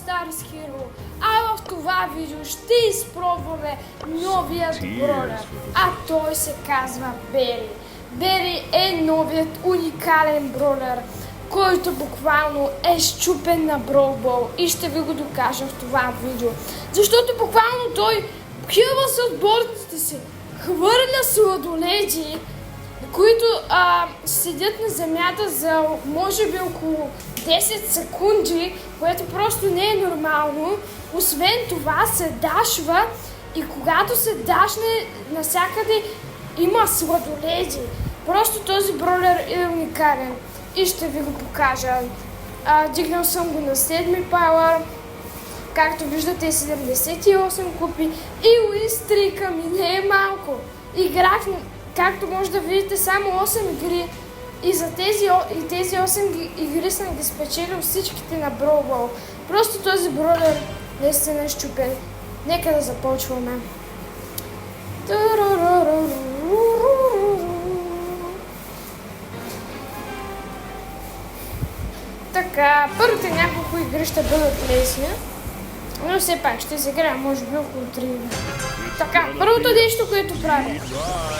Stars Hero, а в това видео ще изпробваме новият бролер, а той се казва Бери. Бери е новият уникален бролер, който буквално е счупен на Brawl Ball и ще ви го докажа в това видео. Защото буквално той хилва с отборниците си, хвърля сладоледи, които седят на земята за може би около 10 секунди, което просто не е нормално. Освен това се дашва и когато се дашне навсякъде има сладоледи. Просто този бролер е уникален и ще ви го покажа. Дигнал съм го на 7 пауър. Както виждате 78 купи и уистрика ми не е малко. Играх, както може да видите, само 8 игри. И за тези 8 игри съм ги спечелил всичките на Brawl Ball. Просто този бролер наистина е счупен. Нека да започваме. Така, първите няколко игри ще бъдат лесни, но все пак ще се играя може би около 3 игри. Така, първото нещо, което правя.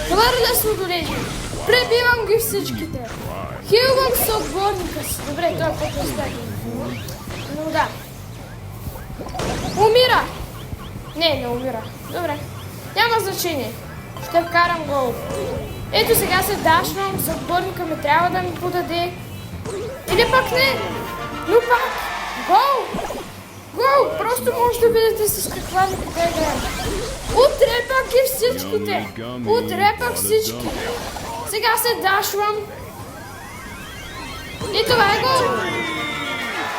Хвърля сладоледи. Пребивам ги всичките. Хилвам с отборника си. Добре, това е по-пространно. Но да. Умира. Не умира. Добре. Няма значение. Ще вкарам гол. Ето сега се дашвам, с отборника ми трябва да ми подаде. Или пък не. Но пак. Гол. Гол. Просто може да видите с каква лекота играем. Отрепах ги всичките. Отрепах всички. Сега се дашвам. И това е гол.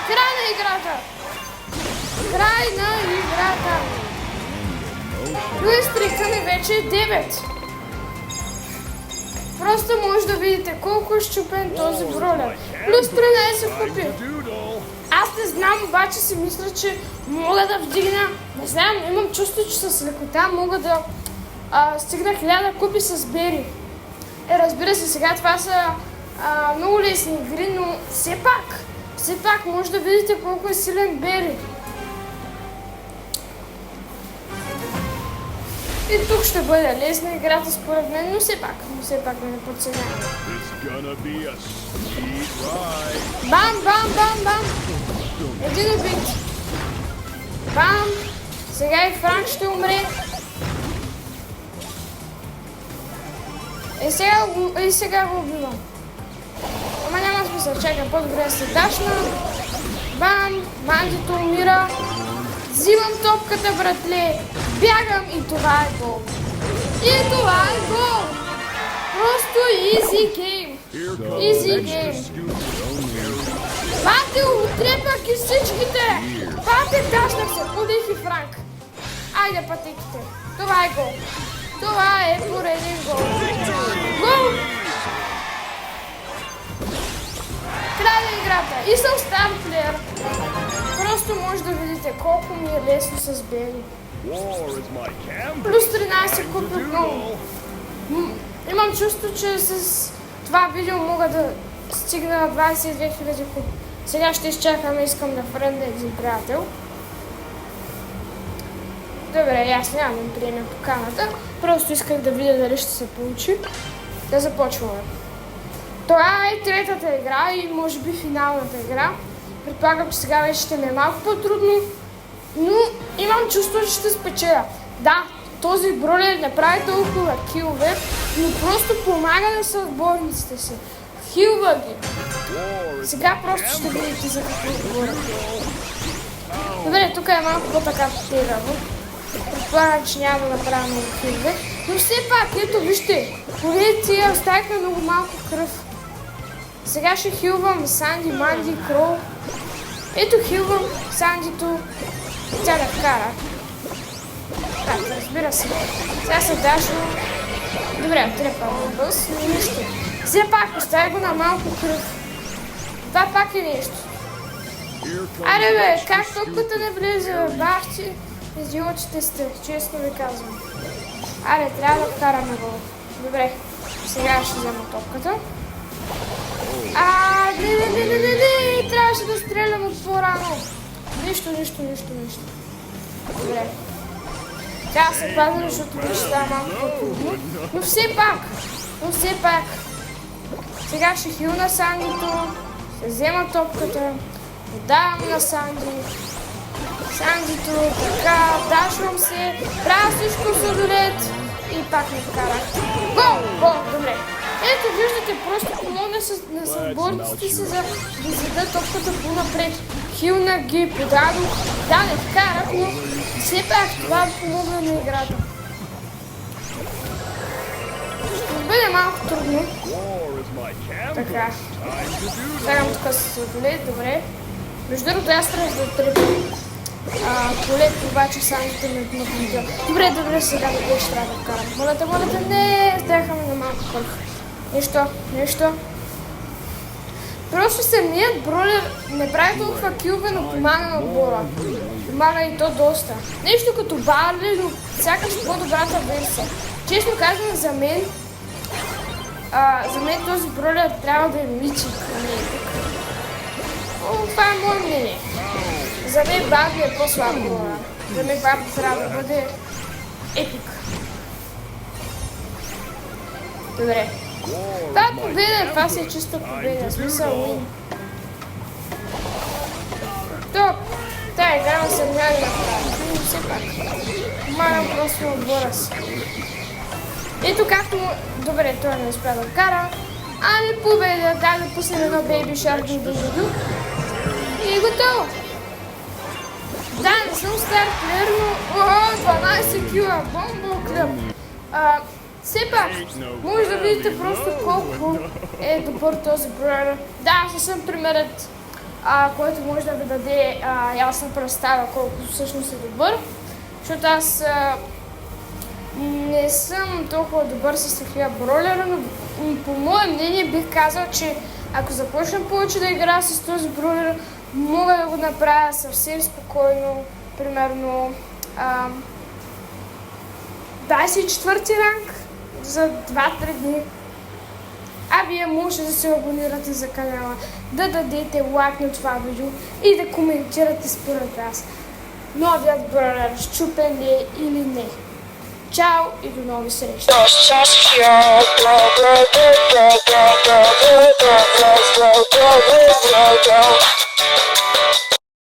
Край на играта. Край на играта. Уистрика ми вече е 9. Просто може да видите колко е счупен този бролер. Плюс 13 купи. Аз не знам, обаче си мисля, че мога да вдигна. Не знам, имам чувство, че с лекота мога да стигна 1000 купи с Бери. Разбира се, сега това са много лесни игри, но все пак може да видите колко е силен Бери. И тук ще бъде лесна играта според мен, но все пак да не подценяваме. Бам, бам, бам, бам! Един убит. Бам! Сега и Франк ще умре. И сега го убивам. Ама няма смисъл, чакай, по-добре да се дашна. Бам! Мандито умира. Взимам топката, братле. Бягам и това е гол. И това е гол. Просто easy game. Easy game. Пате, отрепах и всичките. Пате, дашнах се. Удих и Франк. Айде пътеките. Това е гол. Това е пореден гол. Гол! Край на играта. И съм стар плеер. Просто може да видите колко ми е лесно с Бери. Плюс 13 купи много. Имам чувство, че с това видео мога да стигна на 22 000 купи. Сега ще изчакам, искам да френдна един приятел. Добре, аз няма да им приемем поканата. Просто исках да видя дали ще се получи. Да започваме. Това е третата игра и може би финалната игра. Предполагам, че сега вече ще ми е малко по-трудно, но имам чувство, че ще спечеля. Да, този бролер не прави толкова килове, но просто помага на съотборниците си. Хилва ги. Сега просто ще видите за какво говоря. Добре, тук е малко по-така тегаво. Предполагам, че няма да направя много хилове, но все пак, ето вижте, погледите, оставихме много малко кръв. Сега ще хилвам Санди, Манди, Кроу. Ето хилвам Сандито. Тя да вкара. Так, разбира се. Сега се дашвам. Добре, отрепам бъс, но нищо. Все пак, оставя го на малко кръв. Това пак е нещо. Аре бе, как топката не влезе? Бахти, идиотите сте, честно ви казвам. Аре, трябва да вкараме гол. Добре, сега ще взема топката. Не, трябваше да стрелям от по-рано. Нищо. Добре. Трябва да се пазя, защото вече става малко по-трудно. Но все пак. Сега ще хилна Сандито, ще взема топката, отдавам на Санди. Сандито, така, дашвам се, правя всичко с удолет и пак не вкарах. Гол, добре. Ето, виждате, просто помогна на съборниците си да изведат топката по-напред. Хилна ги, подадох, да, не вкарах, но все пак това помогна на играта. Ще бъде малко трудно. Така. Слагам тук с удолет, добре. Между другото, аз трябва да тръгна. Полето обаче Сандито ме напомня. Добре, сега да ще трябва да вкарам. Молете, не, стряхаме на малко пърх. Нещо. Просто самият бролер не прави толкова килове, но помага на отбора. Помага и то доста. Нещо като Барли, но сякаш по-добрата версия. Честно казвам, за мен този бролер трябва да е мичик, а не епик. Това е мое мнение. За мен Барли е по-слаб бролер. За мен Барли трябва да бъде епик. Добре. Това е победа, това си е чиста победа, смисъл уин. Топ! Тая игра ме сърняли да правя, но все пак. Помагам просто на отбора си. Ето както... Добре, той не успя да кара. Ами победа, да пуснем едно Baby Shark ду. И готово! Да, не съм стар плеер, но... 12 кила, бомбо клъб. Все пак, може да видите просто колко е добър този бролер. Да, аз не съм примерът, който може да ви даде ясна представа колко всъщност е добър, защото аз не съм толкова добър с такива бролера, но по мое мнение бих казал, че ако започна повече да играя с този бролер, мога да го направя съвсем спокойно, примерно 24 ранг за 2-3 дни. А вие може да се абонирате за канала, да дадете лайк на това видео и да коментирате според вас новият бролер счупен ли е или не. Чао и до нови срещи!